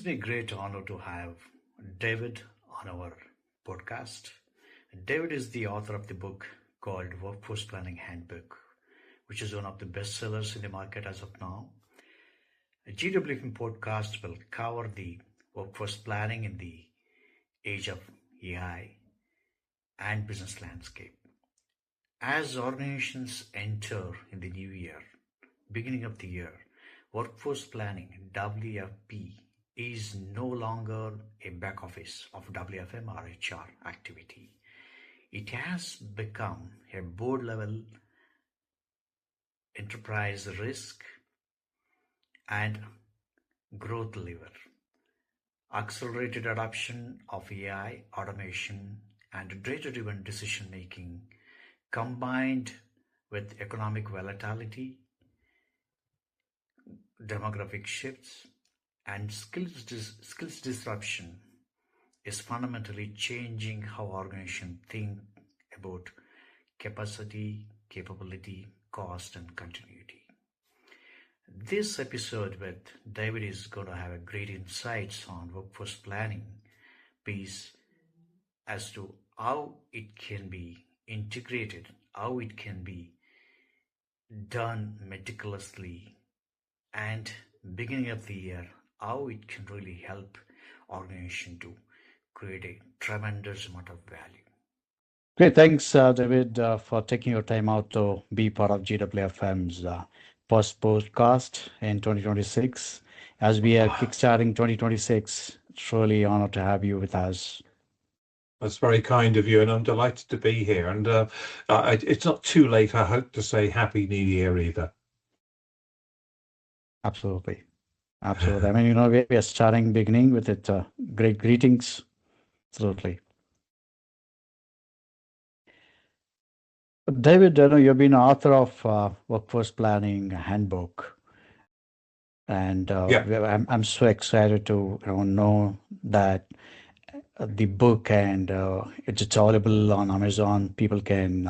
gives me great honor to have David on our podcast. David is the author of the book called Workforce Planning Handbook, which is one of the best sellers in the market as of now. A GWFM podcast will cover the workforce planning in the age of AI and business landscape. As organizations enter in the new year, beginning of the year, workforce planning WFP is no longer a back office of WFM or HR activity. It has become a board level enterprise risk and growth lever. Accelerated adoption of AI, automation, and data-driven decision making combined with economic volatility, demographic shifts, and skills disruption is fundamentally changing how organizations think about capacity, capability, cost, and continuity. This episode with David is going to have a great insights on workforce planning piece as to how it can be integrated, how it can be done meticulously, and beginning of the year, how it can really help organization to create a tremendous amount of value. Great. Thanks, David, for taking your time out to be part of GWFM's first podcast in 2026. As we are kickstarting 2026, it's really an honor to have you with us. That's very kind of you, and I'm delighted to be here. And it's not too late, I hope, to say Happy New Year either. Absolutely. Absolutely. I mean, we are starting beginning with it. Great greetings. Absolutely. David, you've been author of Workforce Planning Handbook. And I'm so excited to know that the book, and it's available on Amazon. People can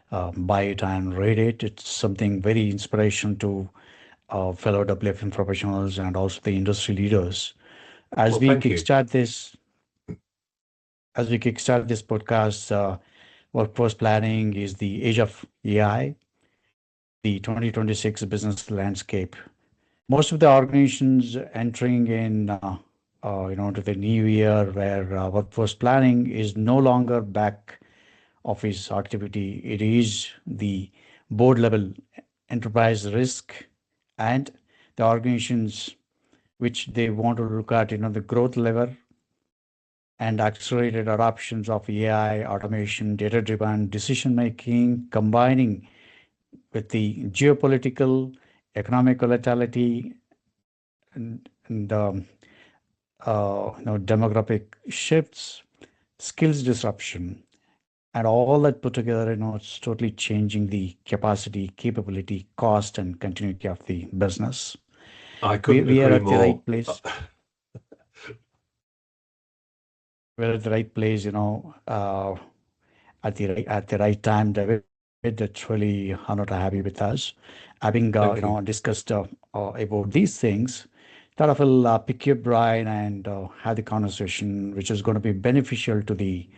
buy it and read it. It's something very inspirational to fellow WFM professionals and also the industry leaders. As we kickstart this podcast, workforce planning is the age of AI, the 2026 business landscape. Most of the organizations entering in to the new year, where workforce planning is no longer back office activity. It is the board level enterprise risk, and the organizations which they want to look at, the growth lever and accelerated adoptions of AI, automation, data-driven decision-making, combining with the geopolitical, economic volatility, and demographic shifts, skills disruption, and all that put together, it's totally changing the capacity, capability, cost, and continuity of the business. I couldn't agree are at more. The right place. We're at the right place, at the right time, David. It's really an honor to have you with us. Having discussed about these things, thought I will pick your brain and have the conversation, which is going to be beneficial to the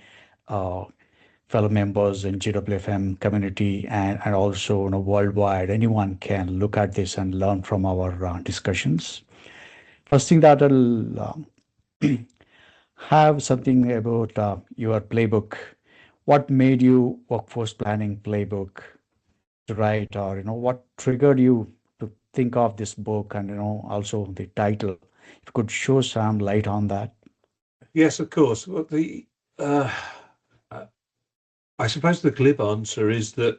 fellow members in GWFM community and also worldwide. Anyone can look at this and learn from our discussions. First thing that I'll have something about your playbook. What made you workforce planning playbook to write, or what triggered you to think of this book, and also the title? If you could show some light on that. Yes, of course. Well, I suppose the glib answer is that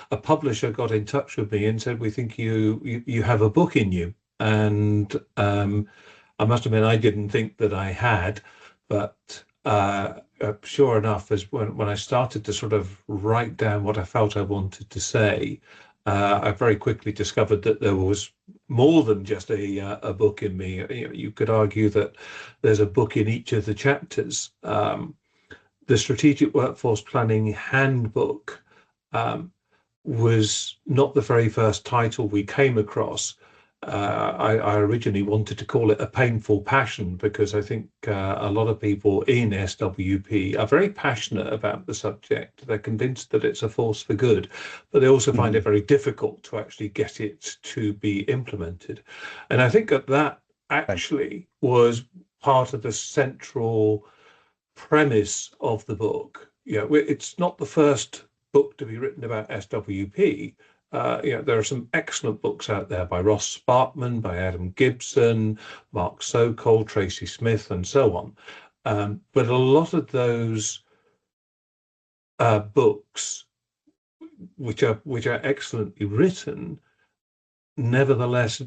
a publisher got in touch with me and said, "We think you have a book in you." And I must admit, I didn't think that I had, but sure enough, as when I started to sort of write down what I felt I wanted to say, I very quickly discovered that there was more than just a book in me. You could argue that there's a book in each of the chapters. The Strategic Workforce Planning Handbook was not the very first title we came across. I originally wanted to call it a painful passion, because I think a lot of people in SWP are very passionate about the subject. They're convinced that it's a force for good, but they also find it very difficult to actually get it to be implemented. And I think that Right. actually was part of the central premise of the book. It's not the first book to be written about SWP. There are some excellent books out there by Ross Sparkman, by Adam Gibson, Mark Sokol, Tracy Smith, and so on. But a lot of those books, which are excellently written, nevertheless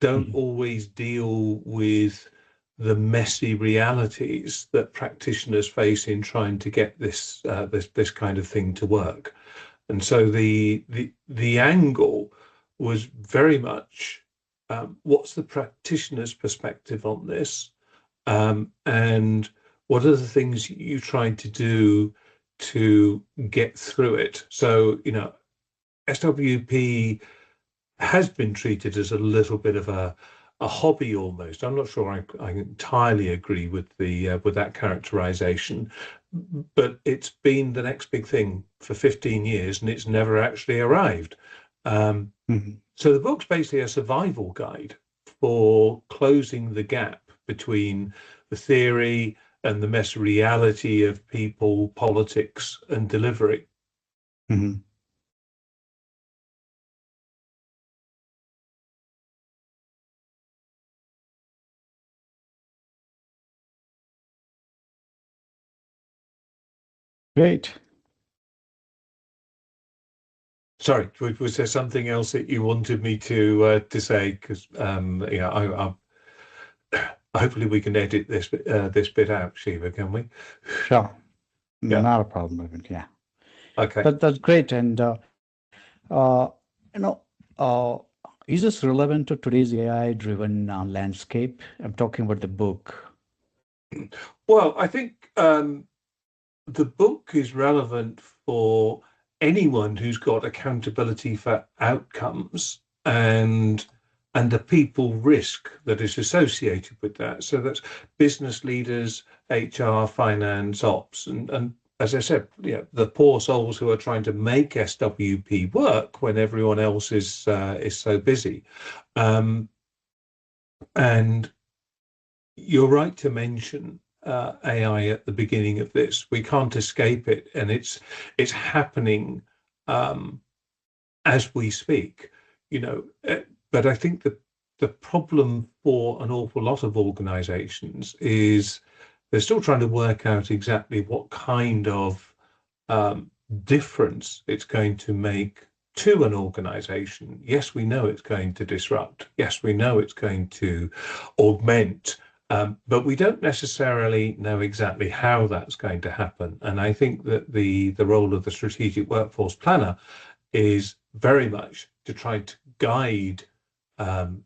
don't Mhm. always deal with the messy realities that practitioners face in trying to get this kind of thing to work. And so the angle was very much, what's the practitioner's perspective on this, and what are the things you trying to do to get through it. So SWP has been treated as a little bit of a hobby almost. I'm not sure I entirely agree with that characterization, but it's been the next big thing for 15 years and it's never actually arrived. Mhm. So the book's basically a survival guide for closing the gap between the theory and the mess reality of people, politics, and delivery. Mhm. Great. Sorry, was there something else that you wanted me to say? Because hopefully we can edit this bit out, Shiva, can we? Sure. Yeah. Not a problem, David. Yeah. Okay. That's great. And uh, you know, uh, is this relevant to today's AI-driven landscape? I'm talking about the book. Well, I think the book is relevant for anyone who's got accountability for outcomes and the people risk that is associated with that. So that's business leaders, HR, finance, ops, and as I said, the poor souls who are trying to make SWP work when everyone else is so busy. Um, and you're right to mention AI at the beginning of this. We can't escape it, and it's happening um, as we speak. You know, but I think the problem for an awful lot of organisations is they're still trying to work out exactly what kind of um, difference it's going to make to an organization. Yes, we know it's going to disrupt. Yes, we know it's going to augment, but we don't necessarily know exactly how that's going to happen. And I think that the role of the strategic workforce planner is very much to try to guide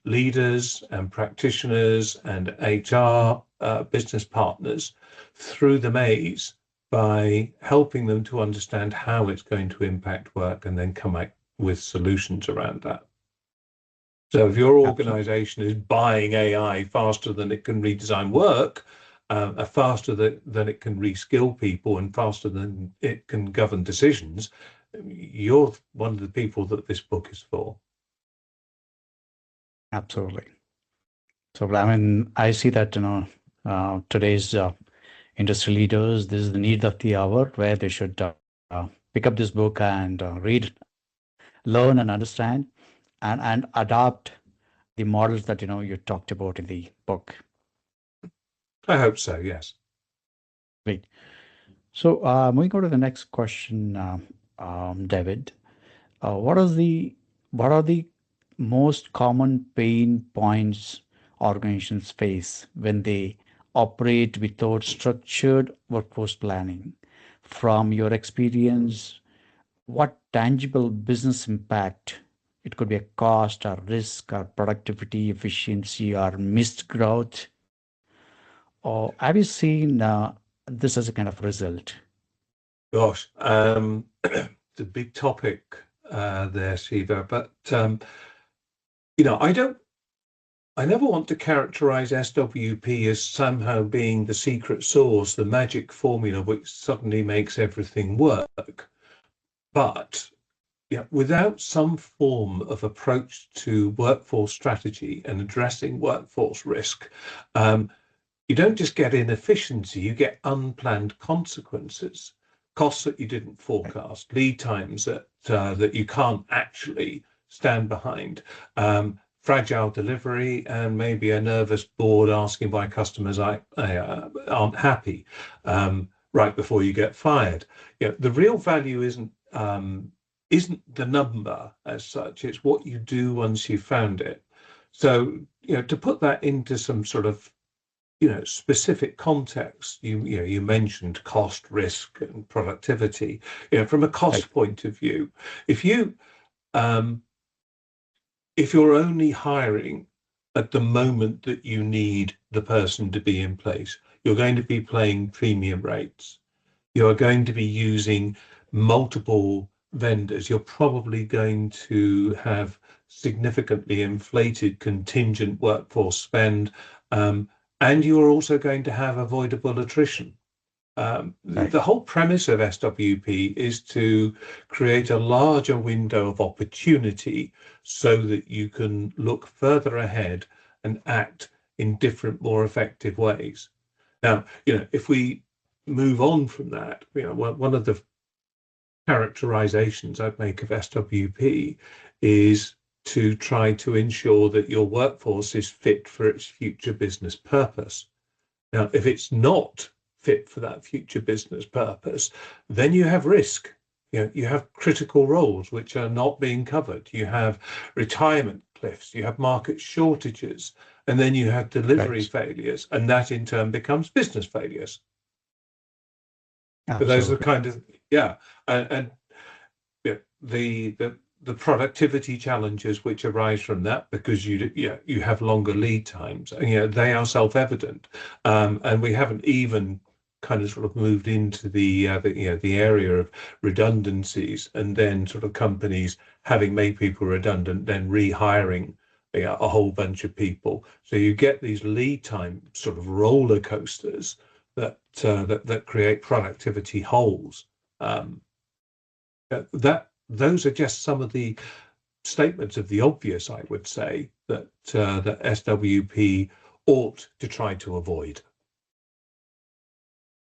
leaders and practitioners and HR business partners through the maze by helping them to understand how it's going to impact work and then come up with solutions around that. So if your Absolutely. organization is buying AI faster than it can redesign work, faster than it can reskill people, and faster than it can govern decisions, you're one of the people that this book is for. Absolutely. So, I mean, I see that, today's industry leaders, this is the need of the hour where they should pick up this book and read, learn, and understand, and adopt the models that, you talked about in the book. I hope so, yes. Great. So, moving on to the next question, David. What is what are the most common pain points organizations face when they operate without structured workforce planning? From your experience, what tangible business impact? It could be a cost or risk or productivity, efficiency or missed growth. Or have you seen this as a kind of result? Gosh, it's a big topic there, Shiva. But I don't I never want to characterize SWP as somehow being the secret sauce, the magic formula which suddenly makes everything work. But without some form of approach to workforce strategy and addressing workforce risk, you don't just get inefficiency, you get unplanned consequences, costs that you didn't forecast, lead times that you can't actually stand behind, fragile delivery, and maybe a nervous board asking why customers aren't happy right before you get fired. The real value isn't the number as such, it's what you do once you've found it. So, to put that into some sort of specific context, you mentioned cost, risk, and productivity. From a cost point of view, if you're only hiring at the moment that you need the person to be in place, you're going to be paying premium rates. You are going to be using multiple vendors. You're probably going to have significantly inflated contingent workforce spend. And you're also going to have avoidable attrition. The whole premise of SWP is to create a larger window of opportunity so that you can look further ahead and act in different, more effective ways. Now, if we move on from that, one of the characterizations I'd make of SWP is to try to ensure that your workforce is fit for its future business purpose. Now, if it's not fit for that future business purpose, then you have risk. You have critical roles which are not being covered. You have retirement cliffs, you have market shortages, and then you have delivery failures, and that in turn becomes business failures. But those are kind of, and the productivity challenges which arise from that, because you have longer lead times, and they are self-evident, and we haven't even kind of sort of moved into the area of redundancies, and then sort of companies having made people redundant, then rehiring a whole bunch of people. So you get these lead time sort of roller coasters that create productivity holes. Those are just some of the statements of the obvious, I would say, that SWP ought to try to avoid.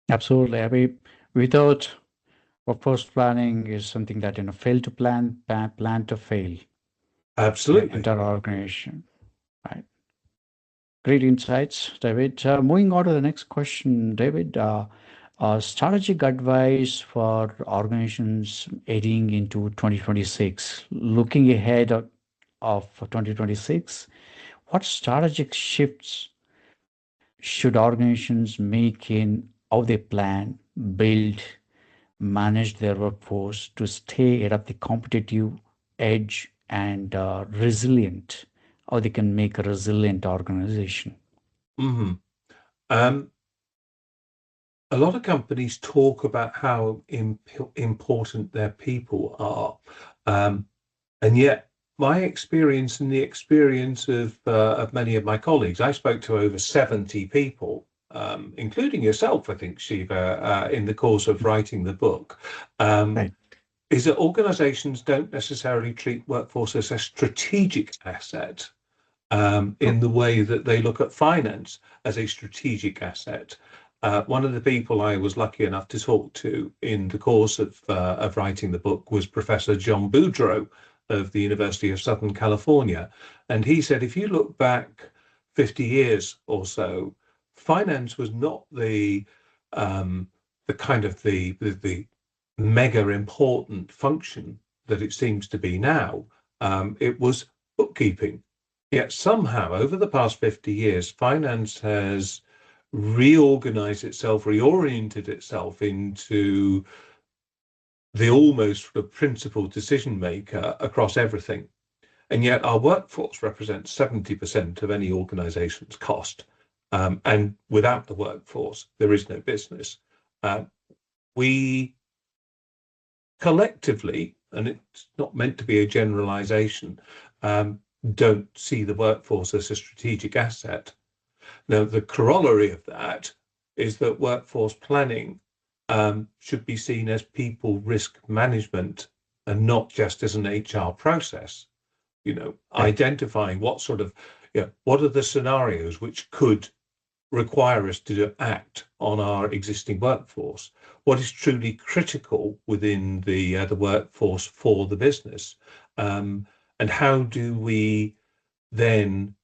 Absolutely. I mean, without workforce planning is something that fail to plan, plan to fail. Absolutely. Entire organization, right? Great insights, David. Moving on to the next question, David. Strategic advice for organizations heading into 2026. Looking ahead of 2026, what strategic shifts should organizations make in how they plan, build, manage their workforce to stay at the competitive edge and resilient, how they can make a resilient organization? Mm-hmm. A lot of companies talk about how important their people are, and yet my experience and the experience of many of my colleagues, I spoke to over 70 people, including yourself, I think, Shiva, in the course of writing the book, is that organizations don't necessarily treat workforce as a strategic asset in the way that they look at finance as a strategic asset. One of the people I was lucky enough to talk to in the course of writing the book was Professor John Boudreau of the University of Southern California. And he said, if you look back 50 years or so, finance was not the kind of the mega important function that it seems to be now. It was bookkeeping. Yet somehow over the past 50 years, finance has reorganized itself, reoriented itself into the almost sort of principal decision maker across everything. And yet our workforce represents 70% of any organization's cost. And without the workforce, there is no business. We collectively, and it's not meant to be a generalization, don't see the workforce as a strategic asset. Now, the corollary of that is that workforce planning should be seen as people risk management and not just as an HR process. Identifying what sort of, what are the scenarios which could require us to act on our existing workforce? What is truly critical within the workforce for the business? And how do we then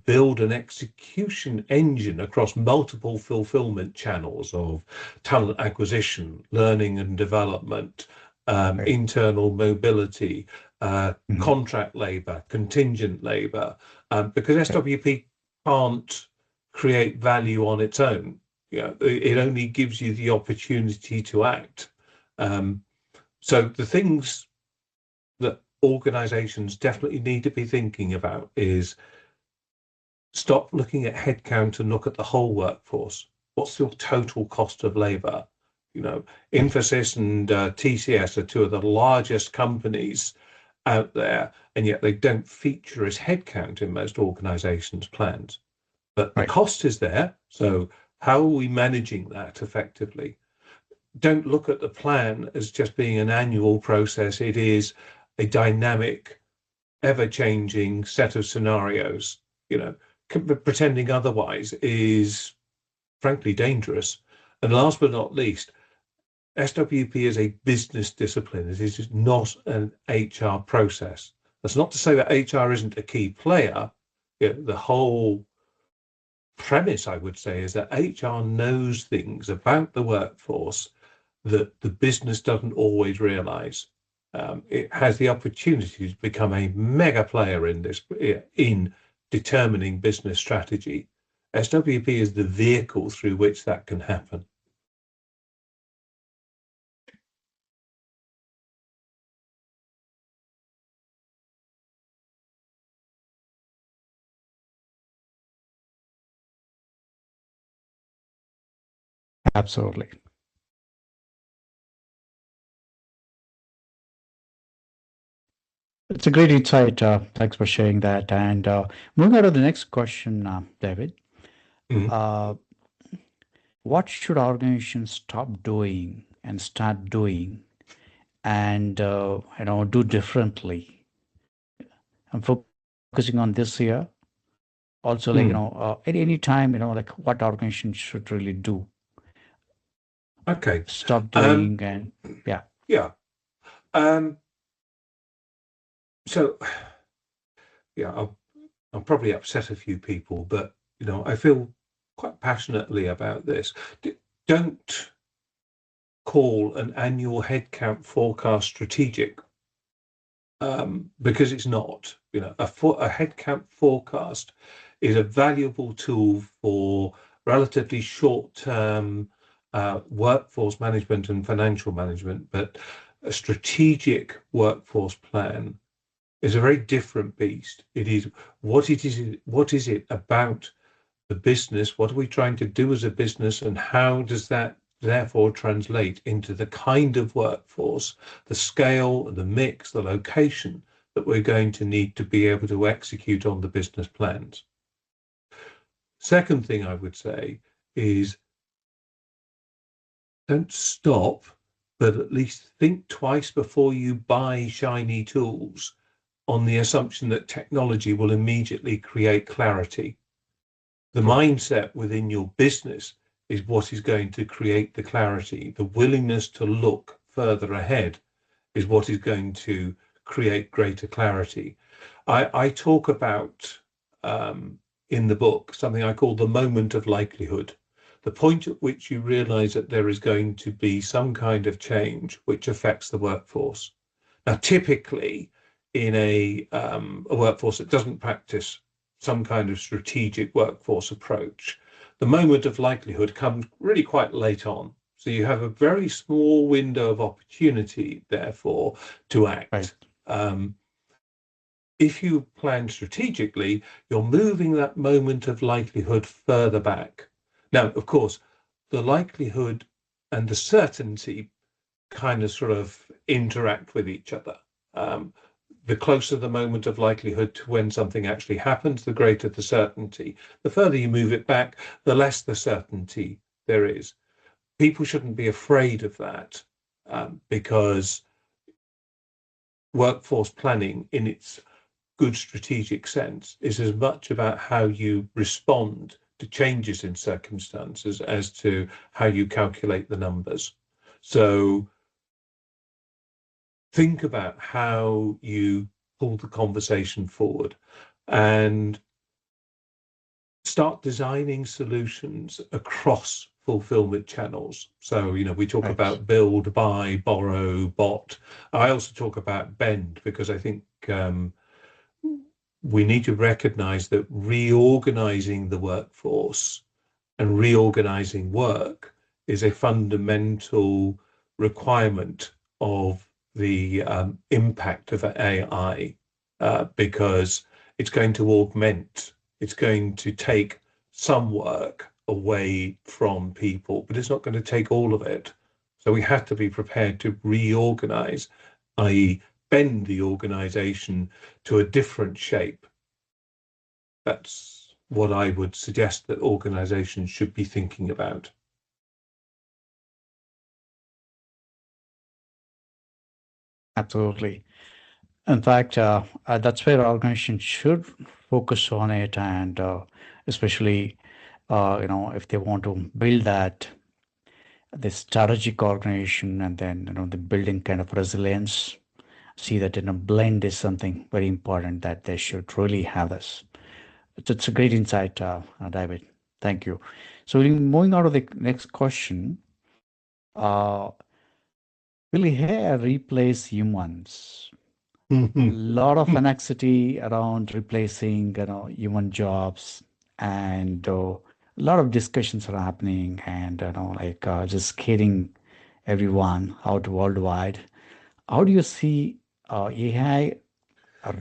build an execution engine across multiple fulfillment channels of talent acquisition, learning and development, internal mobility, contract labor, contingent labor, because SWP can't create value on its own. It only gives you the opportunity to act. So the things that organizations definitely need to be thinking about is stop looking at headcount and look at the whole workforce. What's your total cost of labor? Infosys and TCS are two of the largest companies out there, and yet they don't feature as headcount in most organizations' plans. But the cost is there. So how are we managing that effectively? Don't look at the plan as just being an annual process. It is a dynamic, ever-changing set of scenarios. Pretending otherwise is frankly dangerous. And last but not least, SWP is a business discipline. It is not an HR process. That's not to say that HR isn't a key player. The whole premise, I would say, is that HR knows things about the workforce that the business doesn't always realize. It has the opportunity to become a mega player in determining business strategy. SWP is the vehicle through which that can happen. Absolutely. It's a great insight. Thanks for sharing that. And moving on to the next question, David. What should organizations stop doing and start doing and do differently? I'm focusing on this year. Also, at any time, what organizations should really do. Okay. Stop doing and yeah. Yeah. So, yeah, I'll probably upset a few people, but I feel quite passionately about this. Don't call an annual headcount forecast strategic, because it's not. A headcount forecast is a valuable tool for relatively short-term workforce management and financial management, but a strategic workforce plan is a very different beast. It is what is it about the business? What are we trying to do as a business, and how does that therefore translate into the kind of workforce, the scale, the mix, the location that we're going to need to be able to execute on the business plans? Second thing I would say is don't stop, but at least think twice before you buy shiny tools on the assumption that technology will immediately create clarity. The mindset within your business is what is going to create the clarity. The willingness to look further ahead is what is going to create greater clarity. I talk about in the book something I call the moment of likelihood, the point at which you realize that there is going to be some kind of change which affects the workforce. Now, typically in a workforce that doesn't practice some kind of strategic workforce approach, the moment of likelihood comes really quite late on. So you have a very small window of opportunity, therefore, to act. Right. If you plan strategically, you're moving that moment of likelihood further back. Now, of course, the likelihood and the certainty kind of sort of interact with each other. the closer the moment of likelihood to when something actually happens, the greater the certainty. The further you move it back, the less the certainty there is. People shouldn't be afraid of that, because workforce planning in its good strategic sense is as much about how you respond to changes in circumstances as to how you calculate the numbers. So think about how you pull the conversation forward and start designing solutions across fulfillment channels. So, we talk Right. about build, buy, borrow, bot. I also talk about bend because I think we need to recognize that reorganizing the workforce and reorganizing work is a fundamental requirement of the impact of AI, because it's going to augment, it's going to take some work away from people, but it's not going to take all of it. So we have to be prepared to reorganize, i.e., bend the organization to a different shape. That's what I would suggest that organizations should be thinking about. Absolutely. In fact, that's where organizations should focus on it, and especially, if they want to build that this strategic organization, and then the building kind of resilience. See that blend is something very important that they should really have this. It's a great insight, David. Thank you. So moving on to the next question, uh, will AI replace humans? Lot of anxiety around replacing human jobs, and a lot of discussions are happening, and like just scaring everyone out worldwide. How do you see AI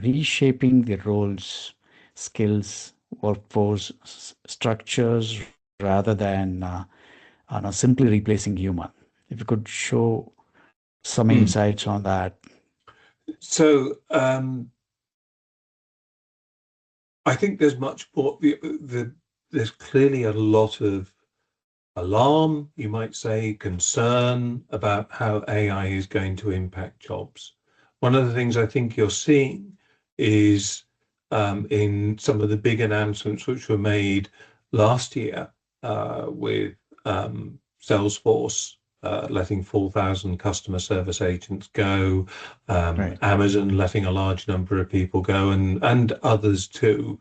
reshaping the roles, skills, workforce structures rather than simply replacing human? If you could show some insights on that. So I think there's much more. There's clearly a lot of alarm, you might say, concern about how AI is going to impact jobs. One of the things I think you're seeing is in some of the big announcements which were made last year, with Salesforce letting 4,000 customer service agents go, Right. Amazon letting a large number of people go, and others too,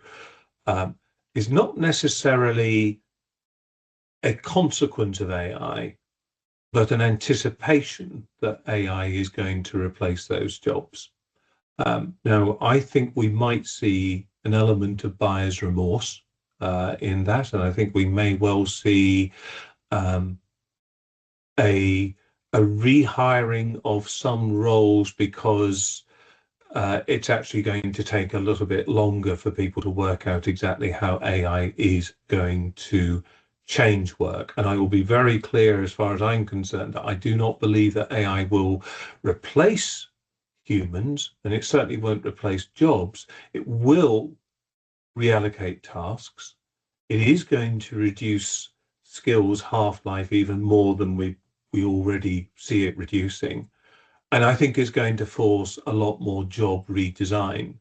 is not necessarily a consequence of AI, but an anticipation that AI is going to replace those jobs. Now, I think we might see an element of buyer's remorse in that, and I think we may well see a rehiring of some roles because it's actually going to take a little bit longer for people to work out exactly how AI is going to change work. And I will be very clear, as far as I'm concerned, that I do not believe that AI will replace humans, and it certainly won't replace jobs. It will reallocate tasks. It is going to reduce skills half-life even more than we already see it reducing. And I think it's going to force a lot more job redesign.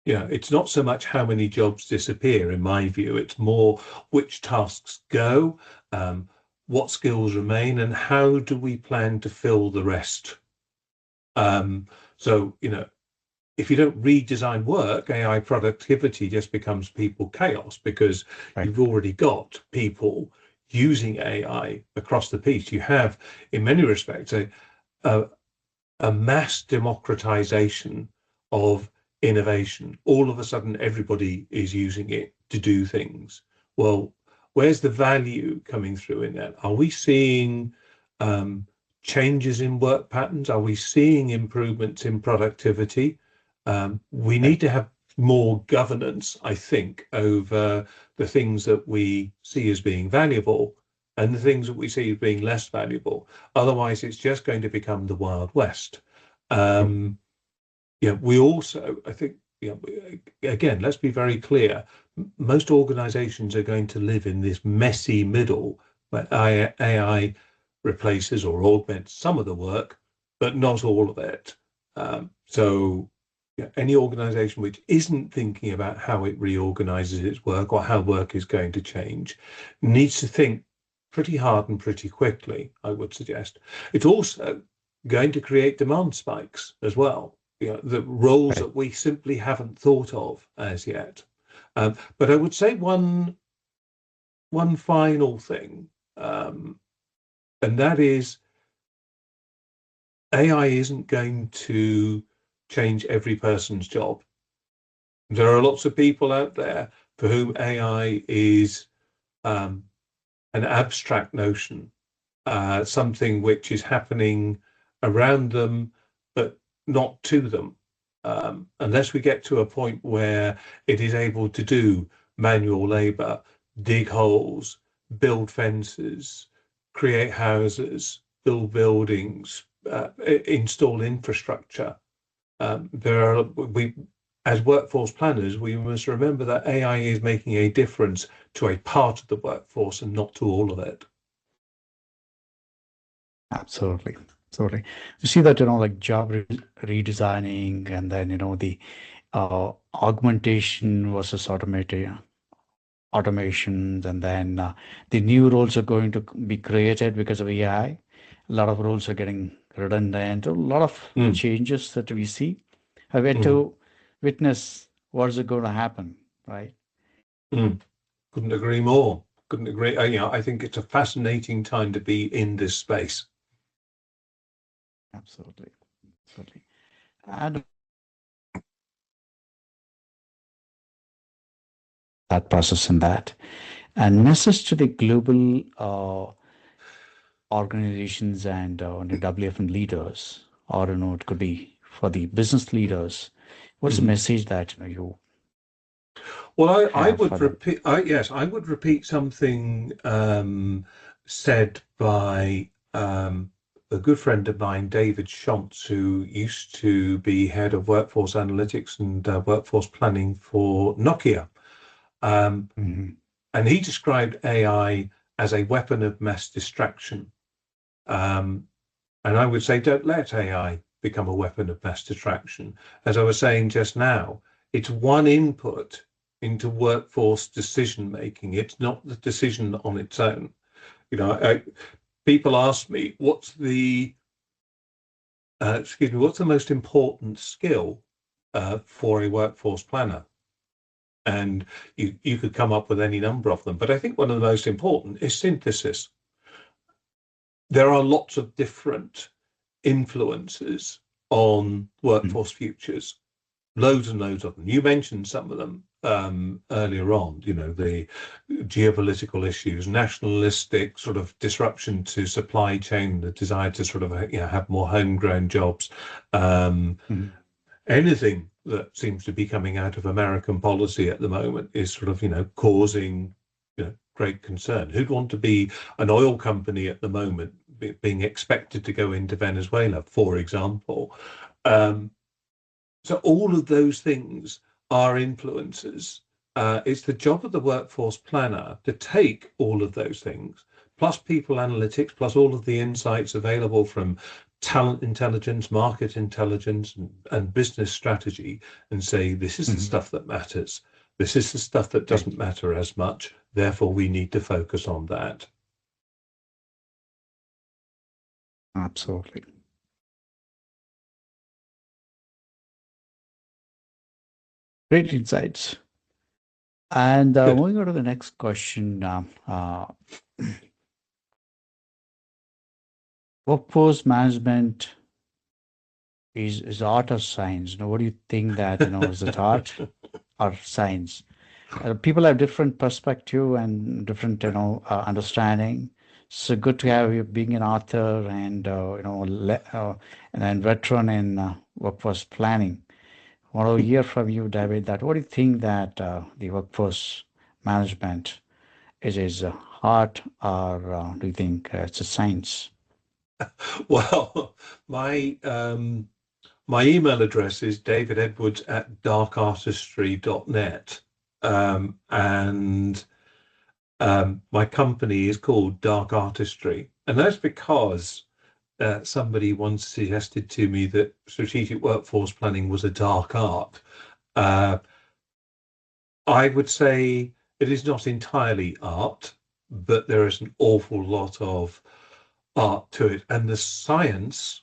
It's not so much how many jobs disappear, in my view. It's more which tasks go, what skills remain, and how do we plan to fill the rest. So, if you don't redesign work, AI productivity just becomes people chaos because Right. you've already got people using AI across the piece. You have, in many respects, a mass democratization of innovation. All of a sudden, everybody is using it to do things. Well, where's the value coming through in that? Are we seeing changes in work patterns? Are we seeing improvements in productivity? We need to have more governance, I think, over the things that we see as being valuable and the things that we see as being less valuable. Otherwise, it's just going to become the Wild West. we also, I think, again, let's be very clear. Most organizations are going to live in this messy middle where AI replaces or augments some of the work, but not all of it. So any organization which isn't thinking about how it reorganizes its work or how work is going to change needs to think pretty hard and pretty quickly, I would suggest. It's also going to create demand spikes as well. The roles Right. that we simply haven't thought of as yet. But I would say one final thing, and that is AI isn't going to change every person's job. There are lots of people out there for whom AI is an abstract notion, something which is happening around them, but not to them. Unless we get to a point where it is able to do manual labor, dig holes, build fences, create houses, build buildings, install infrastructure. As workforce planners, we must remember that AI is making a difference to a part of the workforce and not to all of it. Absolutely. Absolutely. You see that, like job redesigning, and then, the augmentation versus automations, and then the new roles are going to be created because of AI. A lot of roles are getting redundant. A lot of Mm, changes that we see. I've yet mm, to witness what's going to happen, right? mm. Couldn't agree more. Couldn't agree. I think it's a fascinating time to be in this space. Absolutely. Absolutely. And that process and that. And message to the global organizations and the WFM leaders, or it could be for the business leaders. What's the Mhm. message that you Well, I have for would them? repeat. Yes, I would repeat something said by a good friend of mine, David Schontz, who used to be head of workforce analytics and workforce planning for Nokia. Um, Mhm. and he described AI as a weapon of mass distraction. Um, and I would say, don't let AI become a weapon of mass distraction. As I was saying just now, it's one input into workforce decision making. It's not the decision on its own. People ask me, what's the most important skill for a workforce planner? And you could come up with any number of them. But I think one of the most important is synthesis. There are lots of different influences on Mhm. workforce futures, loads and loads of them. You mentioned some of them earlier on, the geopolitical issues, nationalistic sort of disruption to supply chain, the desire to sort of have more homegrown jobs, um, Mhm. anything that seems to be coming out of American policy at the moment is sort of, causing, great concern. Who'd want to be an oil company at the moment being expected to go into Venezuela, for example? Um, so all of those things are influences. It's the job of the workforce planner to take all of those things, plus people analytics, plus all of the insights available from talent intelligence, market intelligence, and business strategy, and say, this is the Mhm. stuff that matters. This is the stuff that Right. doesn't matter as much. Therefore, we need to focus on that. Absolutely. Great insights. And Good. moving on to the next question, workforce management is art or science? What do you think that, is it art or science? People have different perspective and different, understanding. So good to have you being an author and, and then veteran in workforce planning. I want to hear from you, David, that what do you think that the workforce management is a art, or do you think it's a science? Well, my my email address is davidedwards@darkartistry.net. And my company is called Dark Artistry. And that's because somebody once suggested to me that strategic workforce planning was a dark art. I would say it is not entirely art, but there is an awful lot of art to it. And the science,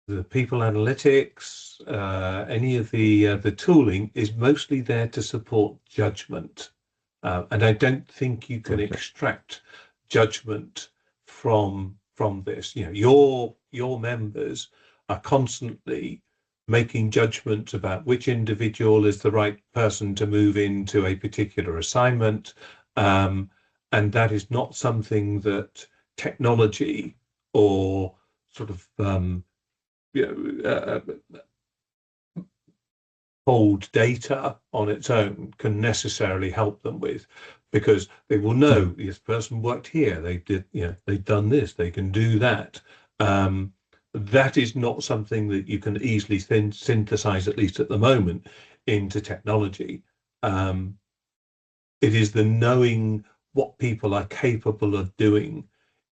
the people analytics, any of the tooling is mostly there to support judgment. And I don't think you can extract judgment from this. You know, your members are constantly making judgments about which individual is the right person to move into a particular assignment. And that is not something that technology or sort of cold data on its own can necessarily help them with, because they will know this person worked here, they did, they've done this, they can do that. That is not something that you can easily synthesize, at least at the moment, into technology. It is the knowing what people are capable of doing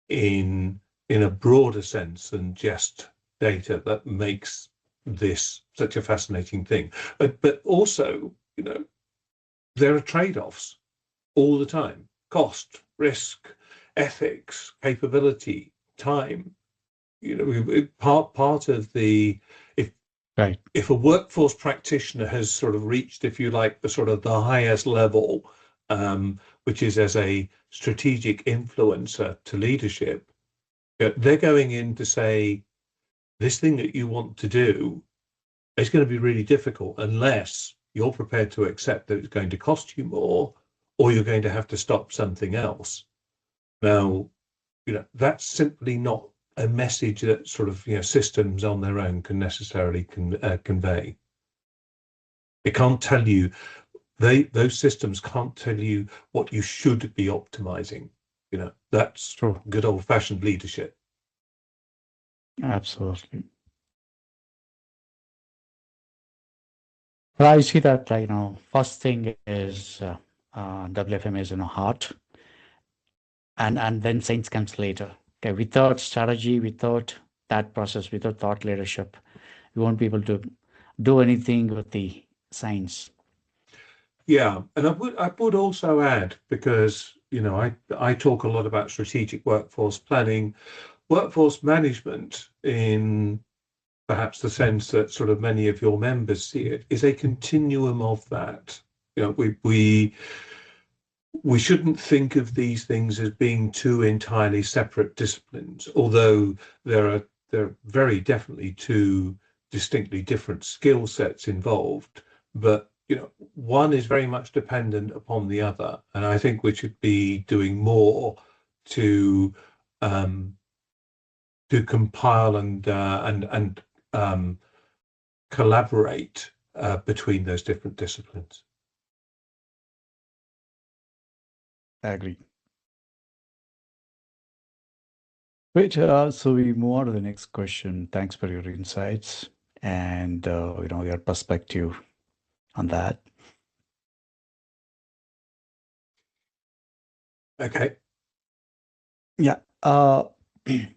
in a broader sense than just data that makes this such a fascinating thing. But also, there are trade-offs all the time: cost, risk, ethics, capability, time. Part of the if a workforce practitioner has sort of reached, if you like, the highest level, which is as a strategic influencer to leadership, they're going in to say, this thing that you want to do is going to be really difficult unless you're prepared to accept that it's going to cost you more, or you're going to have to stop something else. Now, that's simply not a message that systems on their own can necessarily convey. It can't tell you, those systems can't tell you what you should be optimizing. That's True. good old-fashioned leadership. Absolutely. But I see that, first thing is WFM is, heart, and then science comes later. Okay, without strategy, without that process, without thought leadership, we won't be able to do anything with the science. Yeah, and I would also add, because I talk a lot about strategic workforce planning, workforce management, in perhaps the sense that many of your members see it, is a continuum of that. We shouldn't think of these things as being two entirely separate disciplines, although there are very definitely two distinctly different skill sets involved. But one is very much dependent upon the other, and I think we should be doing more to compile and collaborate between those different disciplines. I agree. Great. So we move on to the next question. Thanks for your insights and your perspective on that. Okay. Yeah. The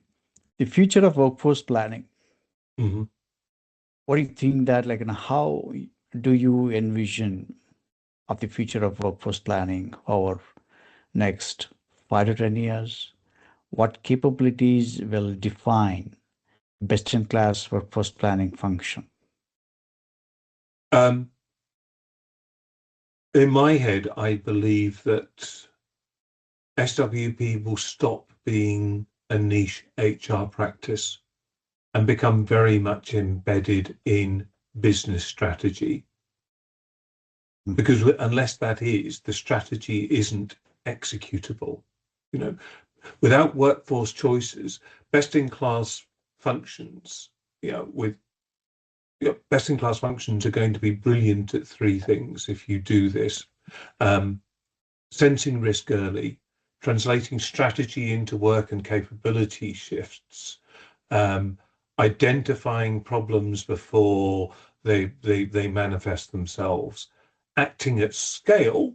future of workforce planning. Mm-hmm. What do you think that, how do you envision of the future of workforce planning over next 5 to 10 years? What capabilities will define best-in-class workforce planning function? In my head, I believe that SWP will stop being a niche HR practice and become very much embedded in business strategy. Because unless that is, the strategy isn't executable. Without workforce choices, best-in-class functions, best-in-class functions are going to be brilliant at three things if you do this: sensing risk early, translating strategy into work and capability shifts, identifying problems before they manifest themselves, acting at scale,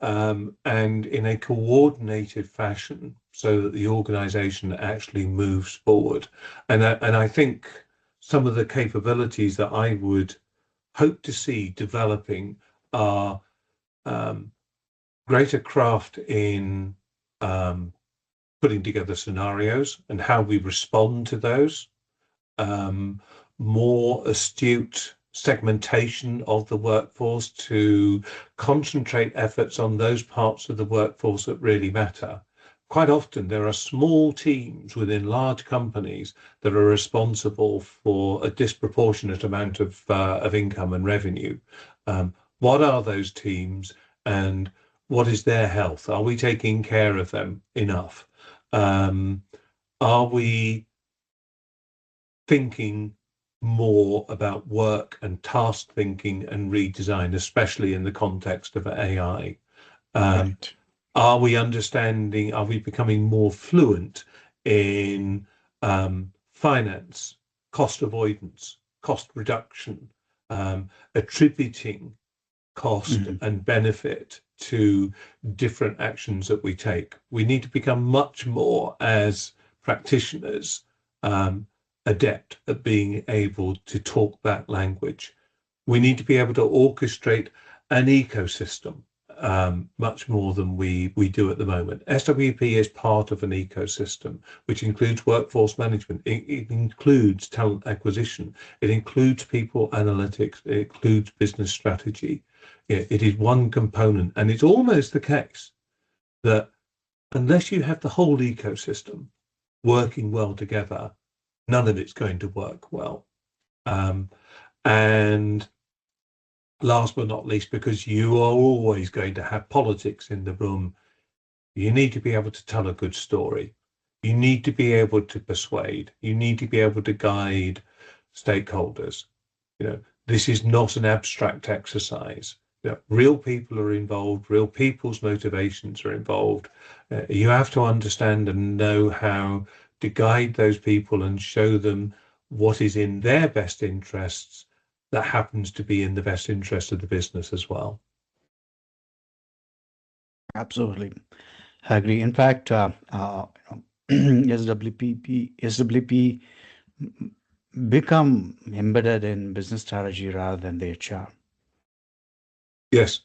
and in a coordinated fashion so that the organization actually moves forward. And I think some of the capabilities that I would hope to see developing are greater craft in putting together scenarios and how we respond to those, more astute segmentation of the workforce to concentrate efforts on those parts of the workforce that really matter. Quite often, there are small teams within large companies that are responsible for a disproportionate amount of income and revenue. What are those teams, and what is their health? Are we taking care of them enough? Are we thinking more about work and task thinking and redesign, especially in the context of AI? Right. Are we understanding, are we becoming more fluent in finance, cost avoidance, cost reduction, attributing cost and benefit to different actions that we take? We need to become much more, as practitioners, adept at being able to talk that language. We need to be able to orchestrate an ecosystem much more than we do at the moment. SWP is part of an ecosystem, which includes workforce management. It includes talent acquisition. It includes people analytics. It includes business strategy. It is one component. And it's almost the case that unless you have the whole ecosystem working well together, none of it's going to work well. And last but not least, because you are always going to have politics in the room, you need to be able to tell a good story. You need to be able to persuade. You need to be able to guide stakeholders. This is not an abstract exercise. Real people are involved. Real people's motivations are involved. You have to understand and know how to guide those people and show them what is in their best interests that happens to be in the best interest of the business as well. Absolutely. I agree. In fact, SWP become embedded in business strategy rather than the HR. Yes.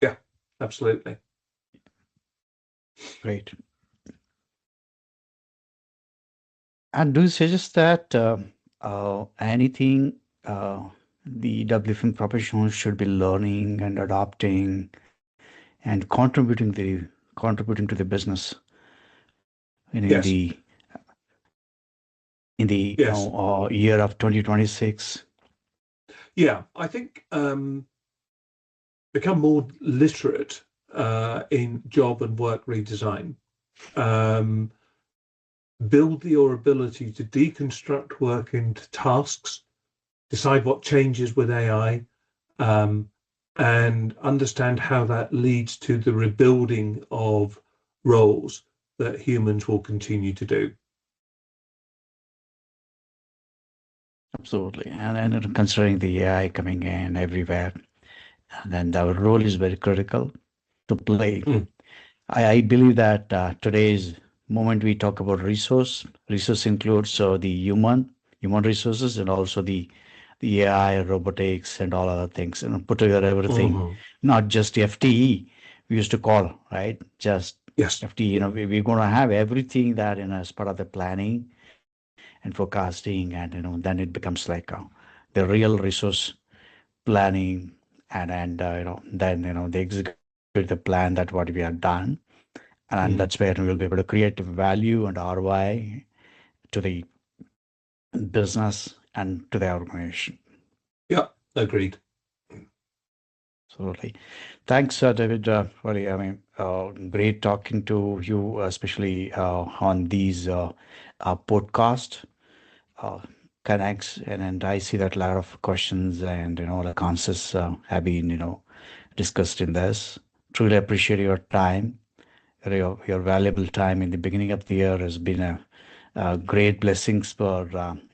Yeah, absolutely. Great. And do you suggest that anything the WFM professionals should be learning and adopting and contributing to the business in Yes. the Yes. Year of 2026? Yeah, I think become more literate in job and work redesign. Build your ability to deconstruct work into tasks, decide what changes with AI, and understand how that leads to the rebuilding of roles that humans will continue to do. Absolutely. And considering the AI coming in everywhere, then our role is very critical to play. I believe that today's moment we talk about resource includes the human resources and also the AI, robotics, and all other things, and put together everything, not just FTE. We used to call, right? Just Yes. FTE. We're going to have everything that as part of the planning and forecasting, and then it becomes like the real resource planning, and then they execute the plan that what we have done, and that's where we'll be able to create value and ROI to the business and to the organization. Yeah, agreed. Absolutely. Thanks, David. Great talking to you, especially on these podcast connects, and I see that a lot of questions and the answers have been discussed in this. Truly appreciate your time. Your valuable time in the beginning of the year has been great blessings for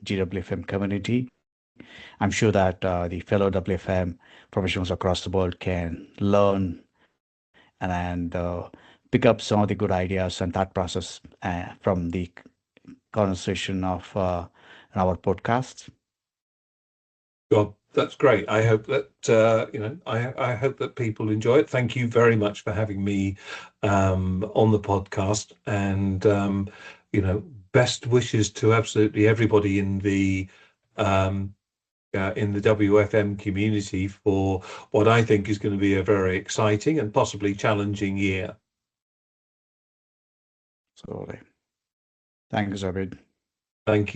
GWFM community. I'm sure that the fellow WFM professionals across the world can learn and pick up some of the good ideas and thought process from the conversation of our podcast. God, that's great. I hope that I hope that people enjoy it. Thank you very much for having me on the podcast, and best wishes to absolutely everybody in the WFM community for what I think is going to be a very exciting and possibly challenging year. So, thank you, Zabid. Thank you.